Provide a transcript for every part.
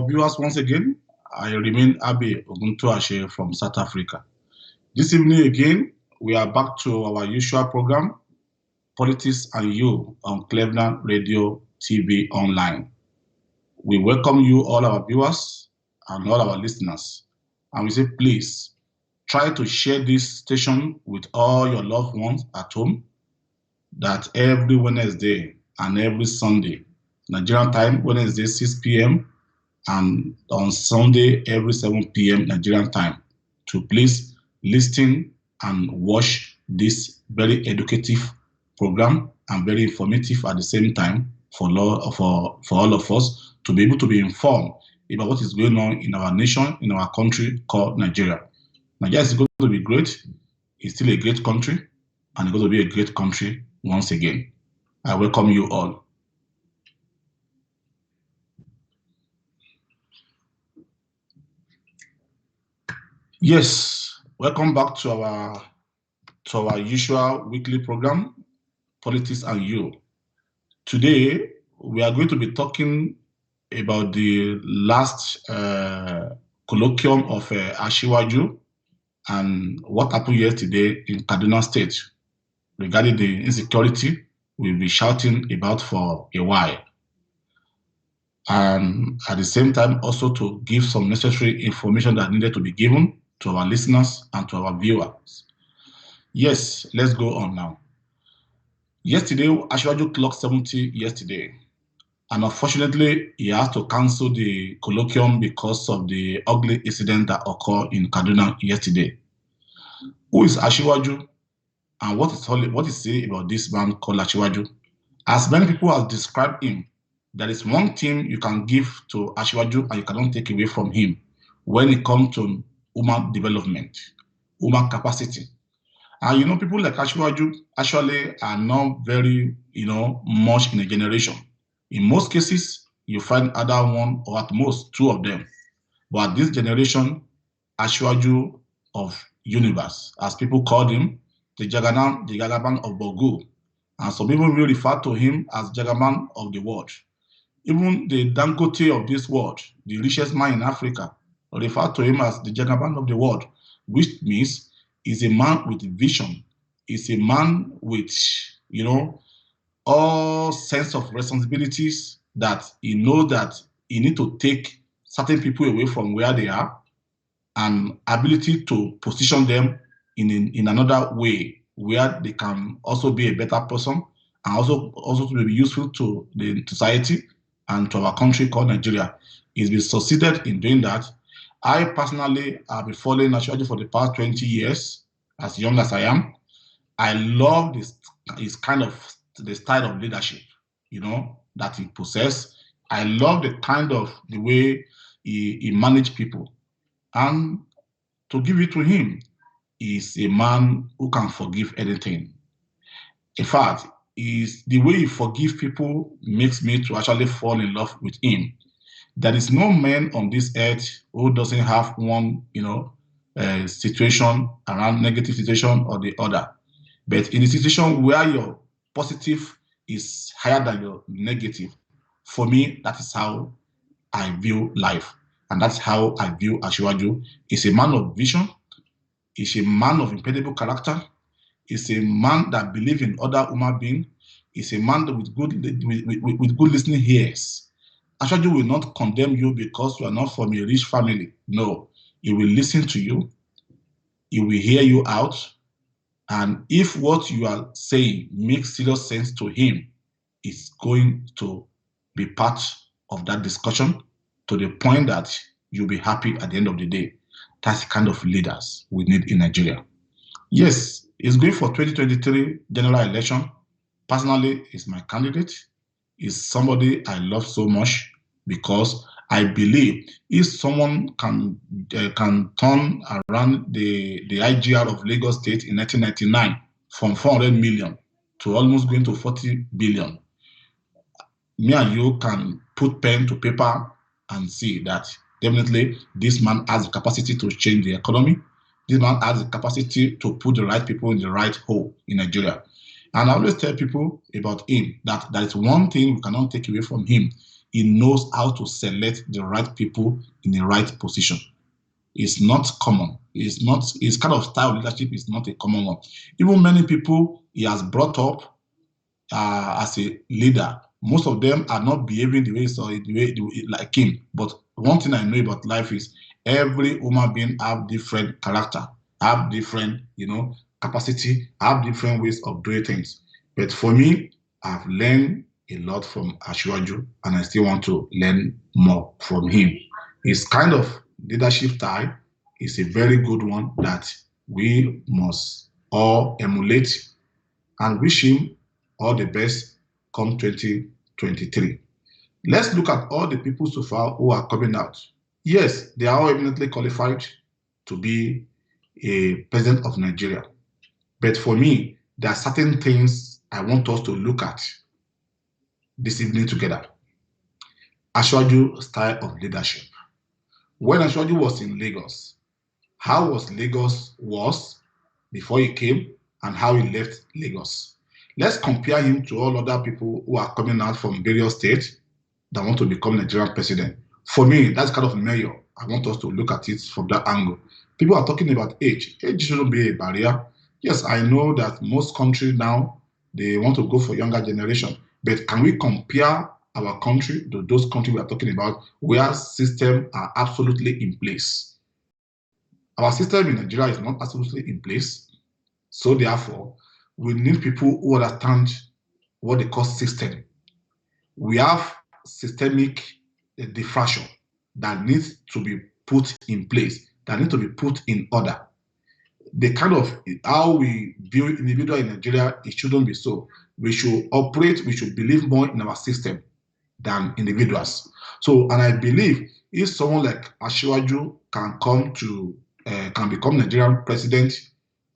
our viewers once again. I remain Abe Oguntuashe from South Africa. This evening again, we are back to our usual program, Politics and You on Cleveland Radio TV Online. We welcome you, all our viewers and all our listeners. And we say, please, try to share this station with all your loved ones at home, that every Wednesday and every Sunday, Nigerian time, Wednesday 6 p.m., and on Sunday, every 7 p.m. Nigerian time, to please listen and watch this very educative program and very informative at the same time for all of us to be able to be informed about what is going on in our nation, in our country called Nigeria. Nigeria is going to be great. It's still a great country, and it's going to be a great country once again. I welcome you all. Yes, welcome back to our usual weekly program, Politics and You. Today, we are going to be talking about the last colloquium of Asiwaju and what happened yesterday in Kaduna State regarding the insecurity we'll be shouting about for a while. And at the same time, also to give some necessary information that needed to be given to our listeners and to our viewers. Yes, let's go on now. Yesterday, Asiwaju clocked 70 yesterday. And unfortunately, he has to cancel the colloquium because of the ugly incident that occurred in Kaduna yesterday. Who is Asiwaju, and what is he about this man called Asiwaju? As many people have described him, there is one thing you can give to Asiwaju and you cannot take away from him when it comes to human development, human capacity. And people like Asiwaju actually are not very, much in a generation. In most cases, you find either one or at most two of them. But this generation, Asiwaju of universe, as people call him, the Jagaban of Bogu. And some people will refer to him as Jagaban of the world. Even the Dangote of this world, the richest man in Africa, refer to him as the Jagaban of the world, which means he's a man with vision. He's a man with, all sense of responsibilities, that he knows that he need to take certain people away from where they are, and ability to position them in another way where they can also be a better person and also to be useful to the society and to our country called Nigeria. He's been succeeded in doing that. I personally have been following Asiwaju for the past 20 years, as young as I am. I love his kind of the style of leadership, that he possesses. I love the way he managed people. And to give it to him, he's a man who can forgive anything. In fact, the way he forgives people makes me to actually fall in love with him. There is no man on this earth who doesn't have one, situation around negative situation or the other. But in a situation where your positive is higher than your negative, for me, that is how I view life. And that's how I view Asiwaju. He's a man of vision. He's a man of impeccable character. He's a man that believes in other human beings. He's a man with good listening ears. Asiwaju will not condemn you because you are not from a rich family. No, he will listen to you. He will hear you out. And if what you are saying makes serious sense to him, it's going to be part of that discussion to the point that you'll be happy at the end of the day. That's the kind of leaders we need in Nigeria. Yes, it's going for 2023 general election. Personally, he's my candidate. He's somebody I love so much because I believe if someone can turn around the IGR of Lagos State in 1999 from 400 million to almost going to 40 billion, me and you can put pen to paper and see that definitely this man has the capacity to change the economy. This man has the capacity to put the right people in the right hole in Nigeria. And I always tell people about him that there is one thing we cannot take away from him. he knows how to select the right people in the right position. It's not common. It's not. His kind of style of leadership is not a common one. Even many people he has brought up as a leader, most of them are not behaving the way like him. But one thing I know about life is every human being have different character, have different, capacity, have different ways of doing things. But for me, I've learned a lot from Asiwaju, and I still want to learn more from him. His kind of leadership style is a very good one that we must all emulate and wish him all the best come 2023. Let's look at all the people so far who are coming out. Yes, they are all eminently qualified to be a president of Nigeria. But for me, there are certain things I want us to look at this evening together. Asiwaju style of leadership. When Asiwaju was in Lagos, how was Lagos before he came and how he left Lagos? Let's compare him to all other people who are coming out from various states that want to become Nigerian president. For me, that's kind of mayor. I want us to look at it from that angle. People are talking about age. Age shouldn't be a barrier. Yes, I know that most countries now, they want to go for younger generation. But can we compare our country to those countries we are talking about where systems are absolutely in place? Our system in Nigeria is not absolutely in place. So therefore, we need people who understand what they call system. We have systemic diffraction that needs to be put in place, that needs to be put in order. The kind of how we view individual in Nigeria, it shouldn't be so. We should operate, we should believe more in our system than individuals. So, and I believe if someone like Asiwaju can become Nigerian president,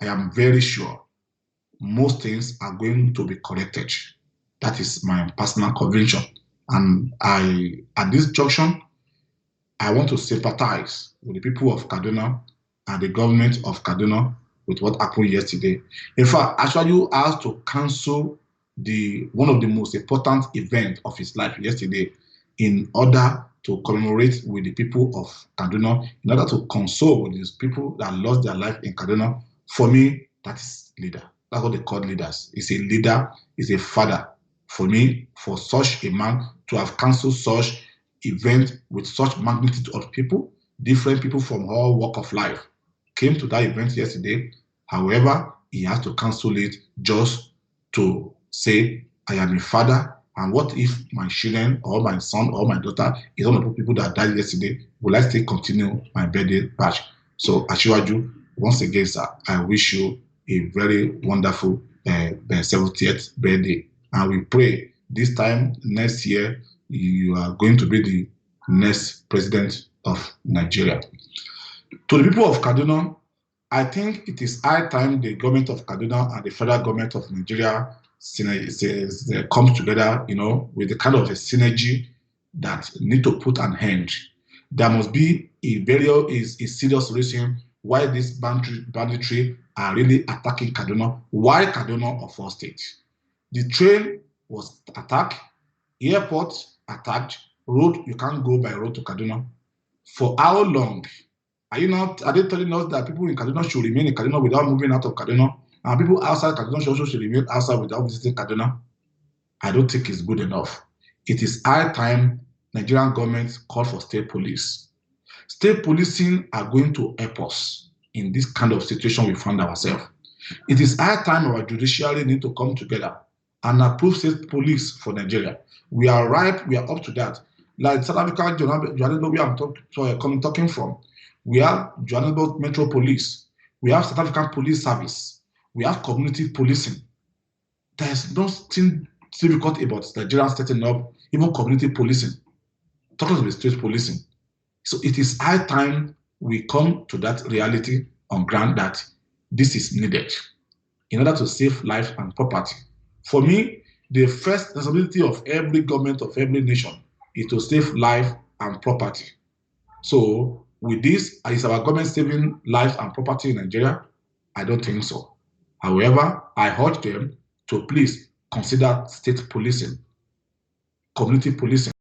I am very sure most things are going to be corrected. That is my personal conviction. And at this junction, I want to sympathize with the people of Kaduna and the government of Kaduna with what happened yesterday. In fact, Asiwaju has to cancel one of the most important events of his life yesterday in order to commemorate with the people of Kaduna, in order to console with these people that lost their life in Kaduna. For me, that is leader. That's what they call leaders. He's a leader, he's a father. For me, for such a man to have cancelled such event with such magnitude of people, different people from all walk of life came to that event yesterday. However, he has to cancel it just to say, I am a father, and what if my children or my son or my daughter is one of the people that died yesterday? Will I still continue my birthday bash? So, Asiwaju, once again, sir, I wish you a very wonderful 70th birthday. And we pray this time next year, you are going to be the next president of Nigeria. To the people of Kaduna, I think it is high time the government of Kaduna and the federal government of Nigeria comes together, with the kind of a synergy that need to put an end. There must be a serious reason why this banditry are really attacking Kaduna. Why Kaduna of all states? The train was attacked, airport attacked, road, you can't go by road to Kaduna. For how long? Are they telling us that people in Kaduna should remain in Kaduna without moving out of Kaduna? And people outside Kaduna should remain outside without visiting Kaduna? I don't think it's good enough. It is high time Nigerian government call for state police. State policing are going to help us in this kind of situation we find ourselves. It is high time our judiciary need to come together and approve state police for Nigeria. We are ripe, we are up to that. Like South Africa, Johannesburg, where I'm talking from, we have Johannesburg Metro Police, we have South African Police Service, we have community policing. There's nothing difficult about Nigeria setting up even community policing, talking about state policing. So it is high time we come to that reality on ground that this is needed in order to save life and property. For me, the first responsibility of every government of every nation is to save life and property. So with this, is our government saving life and property in Nigeria? I don't think so. However, I urge them to please consider state policing, community policing.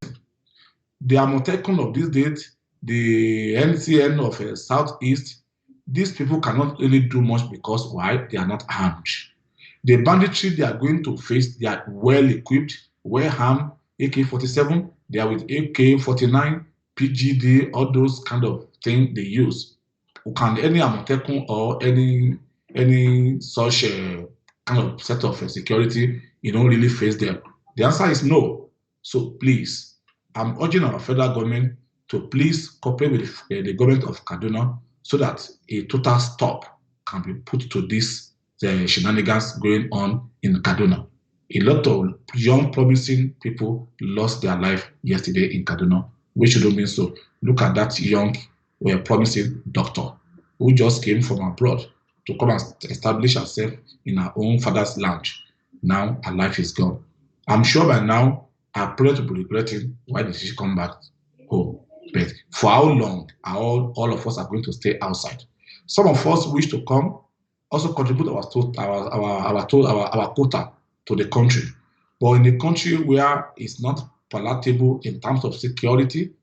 The Amotekun of this date, the NCN of Southeast, these people cannot really do much because why? They are not armed. The banditry they are going to face, they are well equipped, well armed, AK-47, they are with AK-49, PGD, all those kind of things they use. Can any Amotekun or any such kind of set of security, really face them? The answer is no. So please, I'm urging our federal government to please cooperate with the government of Kaduna so that a total stop can be put to this shenanigans going on in Kaduna. A lot of young, promising people lost their life yesterday in Kaduna, which shouldn't mean so. Look at that young, promising doctor who just came from abroad to come and establish herself in her own father's land. Now her life is gone. I'm sure by now her parents will be regretting why did she come back home. But for how long are all of us are going to stay outside? Some of us wish to come, also contribute our quota to the country. But in a country where it's not palatable in terms of security,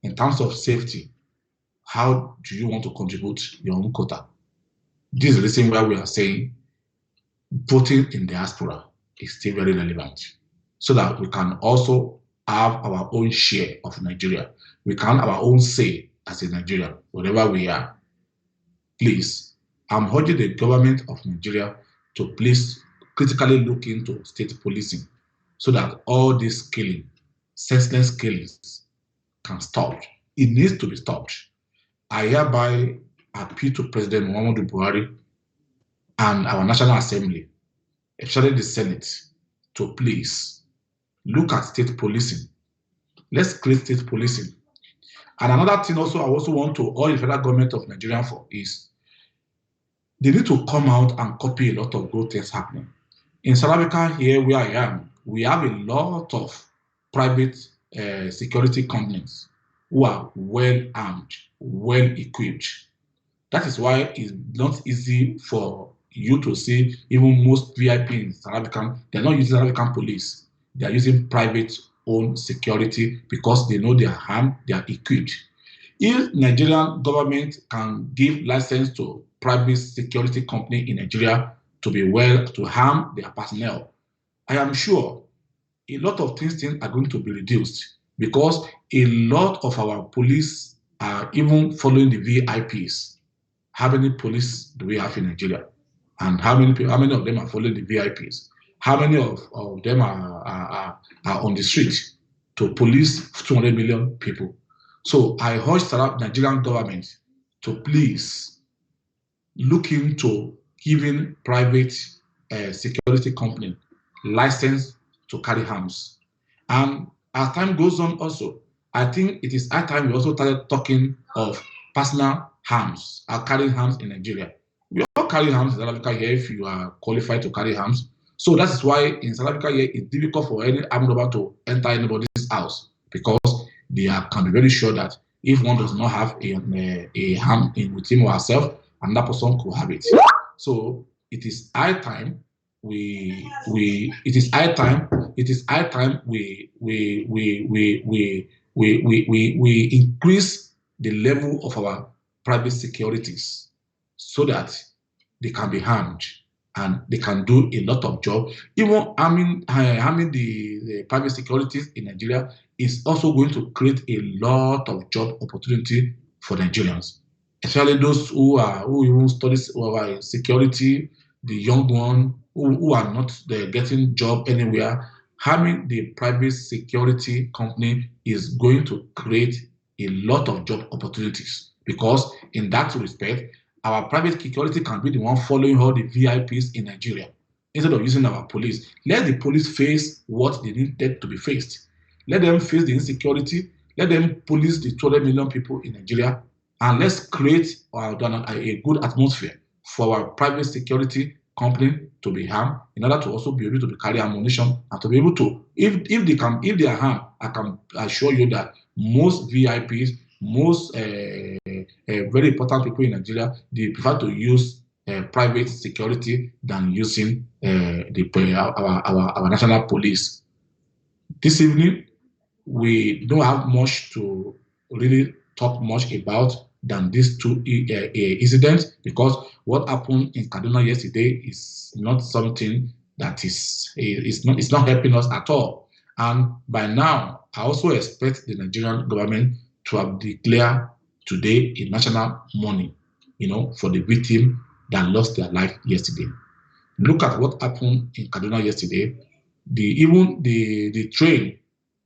in terms of safety, how do you want to contribute your own quota? This is the reason why we are saying voting in diaspora is still very relevant, so that we can also have our own share of Nigeria. We can have our own say as a Nigerian, wherever we are. Please, I'm urging the government of Nigeria to please critically look into state policing so that all these killing, senseless killings can stop. It needs to be stopped. I hereby appeal to President Muhammadu Buhari and our National Assembly, especially the Senate, to please look at state policing. Let's create state policing. And another thing also I also want to urge the federal government of Nigeria for is they need to come out and copy a lot of good things happening. In South Africa, here where I am, we have a lot of private security companies who are well armed, well equipped. That is why it's not easy for you to see even most VIP in South Africa, they're not using South African police. They are using private owned security because they know they are armed, they are equipped. If Nigerian government can give license to private security company in Nigeria to harm their personnel, I am sure a lot of things are going to be reduced because a lot of our police are even following the VIPs. How many police do we have in Nigeria? And how many of them are following the VIPs? How many of them are on the street to police 200 million people? So I urge the Nigerian government to please look into giving private security company license to carry arms. And as time goes on also, I think it is high time we also started talking of personal arms, carrying arms in Nigeria. We all carry arms in South Africa here if you are qualified to carry arms. So that is why in South Africa here it's difficult for any armed robber to enter anybody's house because they can be very sure that if one does not have a arm with him or herself, another person could have it. So it is high time we increase the level of our private securities so that they can be harmed and they can do a lot of job. Even harming the private securities in Nigeria is also going to create a lot of job opportunity for Nigerians, especially those who even study security, the young one who are not getting job anywhere. Having the private security company is going to create a lot of job opportunities because in that respect, our private security can be the one following all the VIPs in Nigeria instead of using our police. Let the police face what they needed to be faced. Let them face the insecurity. Let them police the 200 million people in Nigeria, and let's create a good atmosphere for our private security company to be armed in order to also be able to carry ammunition and to be able to, if they are armed, I can assure you that most VIPs, most very important people in Nigeria, they prefer to use private security than using our national police. This evening, we don't have much to really talk much about than these two incidents, because what happened in Kaduna yesterday is not something that is not helping us at all. And by now, I also expect the Nigerian government to have declared today a national mourning, for the victim that lost their life yesterday. Look at what happened in Kaduna yesterday. The train,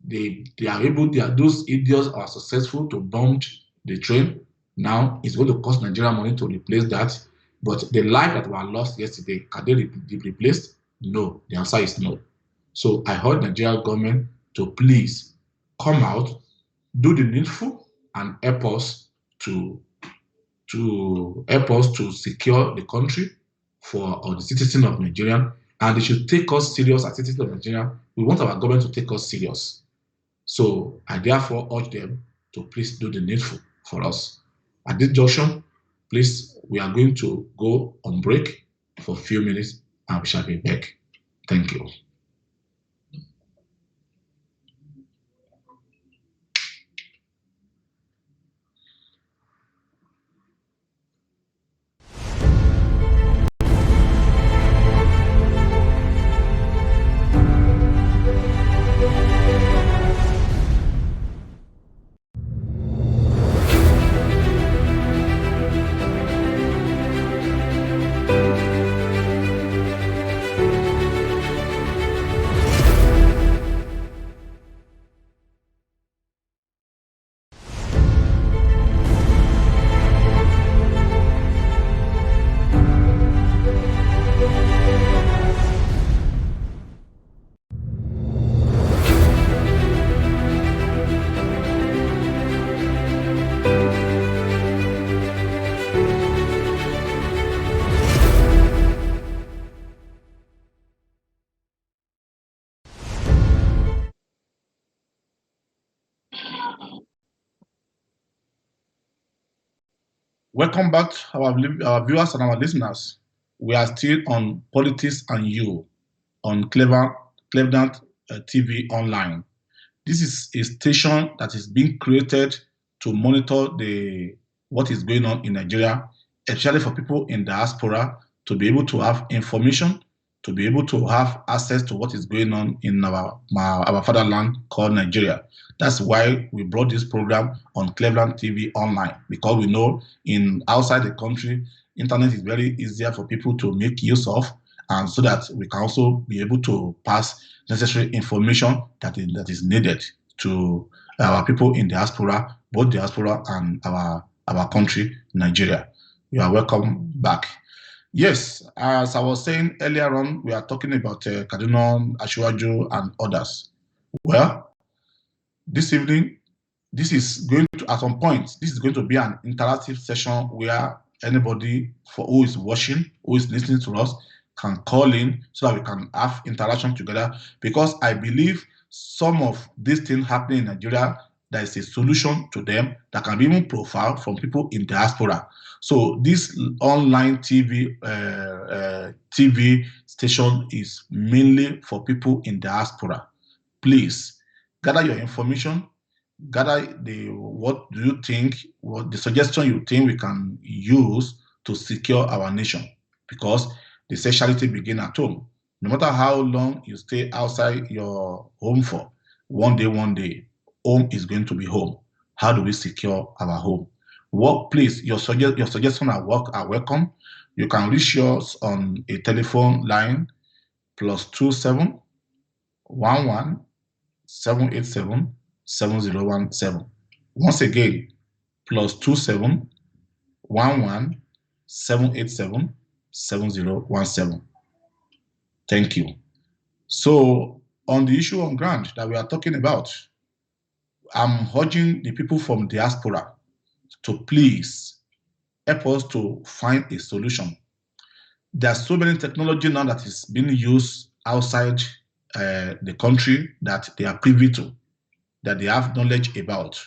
those idiots are successful to bomb the train. Now it's going to cost Nigeria money to replace that. But the life that were lost yesterday, can they be replaced? No. The answer is no. So I urge Nigeria government to please come out, do the needful, and help us to secure the country for the citizens of Nigeria. And they should take us serious as citizens of Nigeria. We want our government to take us serious. So I therefore urge them to please do the needful for us. At this junction, please, we are going to go on break for a few minutes and we shall be back. Thank you. Welcome back, our viewers and our listeners. We are still on Politics and You on Cleveland TV Online. This is a station that is being created to monitor what is going on in Nigeria, especially for people in diaspora to be able to have information, to be able to have access to what is going on in our fatherland called Nigeria. That's why we brought this program on Cleveland TV Online, because we know in outside the country, internet is very easier for people to make use of, and so that we can also be able to pass necessary information that is needed to our people in diaspora, both diaspora and our country, Nigeria. You are welcome back. Yes, as I was saying earlier on, we are talking about Kaduna, Asiwaju, and others. Well, this evening, this is going to, at some point, this is going to be an interactive session where anybody who is watching, who is listening to us, can call in so that we can have interaction together. Because I believe some of these things happening in Nigeria, there is a solution to them that can be even profiled from people in diaspora. So this online TV station is mainly for people in diaspora. Please gather your information, gather what do you think, what the suggestion you think we can use to secure our nation, because the sexuality begin at home. No matter how long you stay outside your home for, one day, home is going to be home. How do we secure our home? Please, your suggestion at work are welcome. You can reach us on a telephone line +27 11 787 7017. Once again, +27 11 787 7017. Thank you. So, on the issue on ground that we are talking about, I'm urging the people from diaspora to please help us to find a solution. There's so many technology now that is being used outside the country that they are privy to, that they have knowledge about.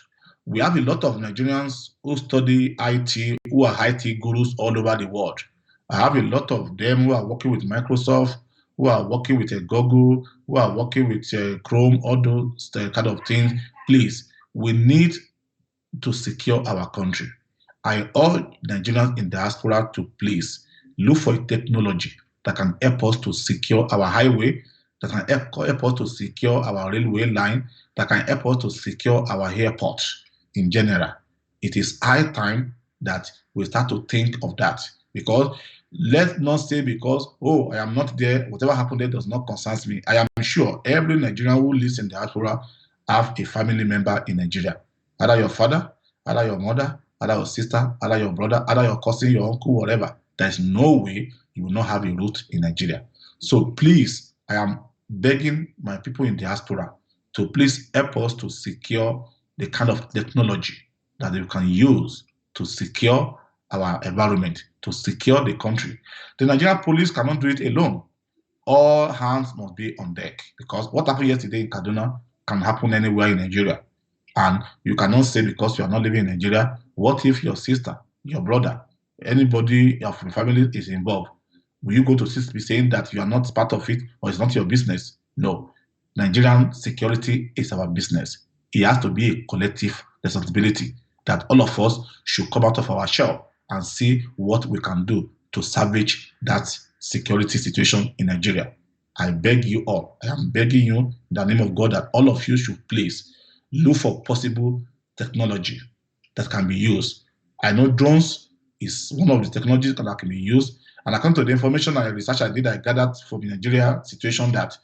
We have a lot of Nigerians who study IT, who are IT gurus all over the world. I have a lot of them who are working with Microsoft, who are working with a Google, who are working with Chrome, all those kind of things. Please, we need to secure our country. I urge Nigerians in diaspora to please look for a technology that can help us to secure our highway, that can help us to secure our railway line, that can help us to secure our airport in general. It is high time that we start to think of that, because let's not say because, oh, I am not there, whatever happened there does not concern me. I am sure every Nigerian who lives in diaspora have a family member in Nigeria. Either your father, either your mother, either your sister, either your brother, either your cousin, your uncle, whatever. There's no way you will not have a root in Nigeria. So please, I am begging my people in diaspora to please help us to secure the kind of technology that we can use to secure our environment, to secure the country. The Nigerian police cannot do it alone. All hands must be on deck, because what happened yesterday in Kaduna can happen anywhere in Nigeria. And you cannot say because you are not living in Nigeria, what if your sister, your brother, anybody of your family is involved? Will you go to be saying that you are not part of it or it's not your business? No. Nigerian security is our business. It has to be a collective responsibility that all of us should come out of our shell and see what we can do to salvage that security situation in Nigeria. I beg you all, I am begging you in the name of God that all of you should please look for possible technology that can be used. I know drones is one of the technologies that can be used. And according to the information and research I gathered from the Nigeria situation, that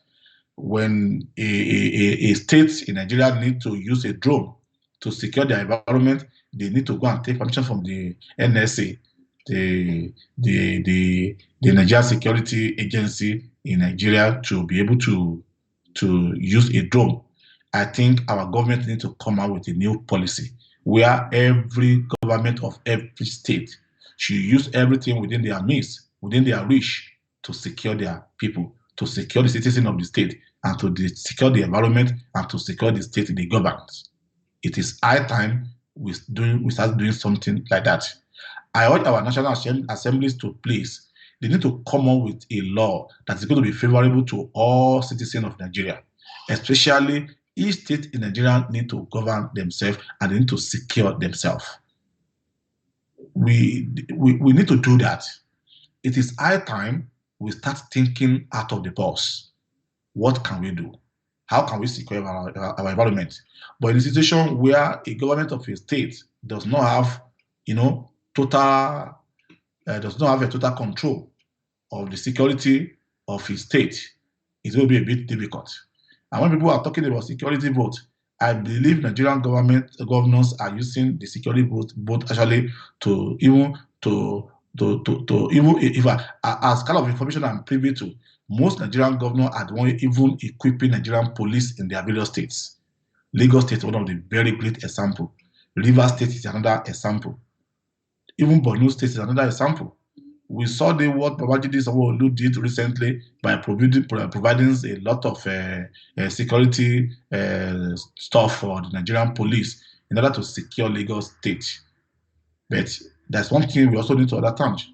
when a state in Nigeria need to use a drone to secure their environment, they need to go and take permission from the NSA, the Nigeria Security Agency in Nigeria, to be able to use a drone. I think our government needs to come out with a new policy where every government of every state should use everything within their means, within their reach, to secure their people, to secure the citizens of the state, and to secure the environment, and to secure the state they govern. It is high time we start doing something like that. I urge our national assemblies to please, they need to come up with a law that is going to be favorable to all citizens of Nigeria, especially each state in Nigeria need to govern themselves and they need to secure themselves. We need to do that. It is high time we start thinking out of the box. What can we do? How can we secure our environment? But in a situation where a government of a state does not have, does not have a total control of the security of his state, it will be a bit difficult. And when people are talking about security vote, I believe Nigerian governors are using the security vote actually to even if as kind of information I'm privy to, most Nigerian governors are the one even equipping Nigerian police in their various states. Lagos State is one of the very great example. Rivers State is another example. Even Borno State is another example. We saw what Babajide Sanwo-Olu did recently by providing a lot of security stuff for the Nigerian police in order to secure Lagos State. But there's one thing we also need to understand.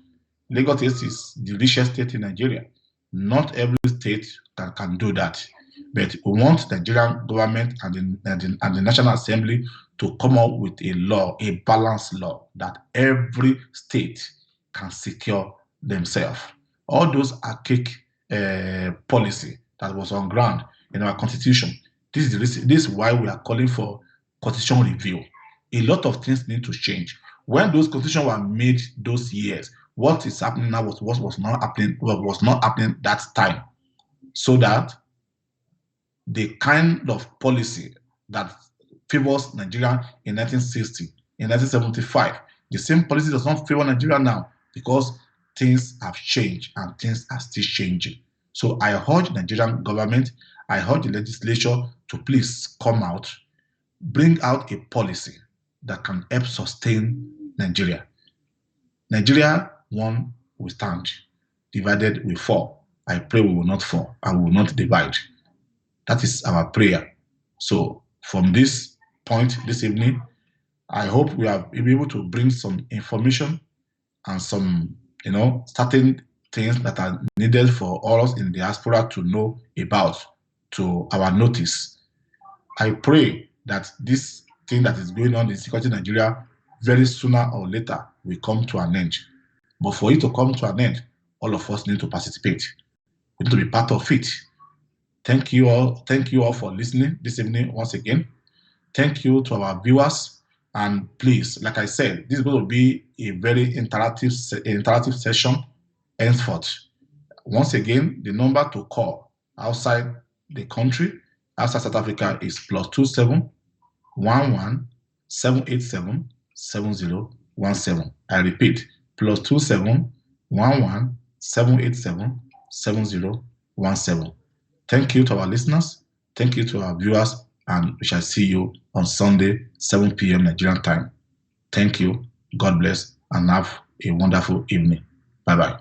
Lagos State is the richest state in Nigeria. Not every state can do that. But we want the Nigerian government and the National Assembly to come up with a law, a balanced law, that every state can secure themselves. All those archaic policy that was on ground in our constitution. This is why we are calling for constitution review. A lot of things need to change. When those constitutions were made those years, what is happening now was not happening that time. So that the kind of policy that favors Nigeria in 1960, in 1975, the same policy does not favor Nigeria now, because things have changed and things are still changing. So I urge the Nigerian government, I urge the legislature to please come out, bring out a policy that can help sustain Nigeria. Nigeria, one, will stand. Divided, we fall. I pray we will not fall and we will not divide. That is our prayer. So from this point this evening, I hope we have been able to bring some information and some, starting things that are needed for all us in diaspora to know about, to our notice. I pray that this thing that is going on in security in Nigeria very sooner or later will come to an end. But for it to come to an end, all of us need to participate. We need to be part of it. Thank you all. Thank you all for listening this evening once again. Thank you to our viewers. And please, like I said, this is going to be a very interactive session henceforth. Once again, the number to call outside the country, outside South Africa, is +27 11 787 7017. I repeat, +27 11 787 7017. Thank you to our listeners. Thank you to our viewers. And we shall see you on Sunday, 7 p.m. Nigerian time. Thank you. God bless and have a wonderful evening. Bye-bye.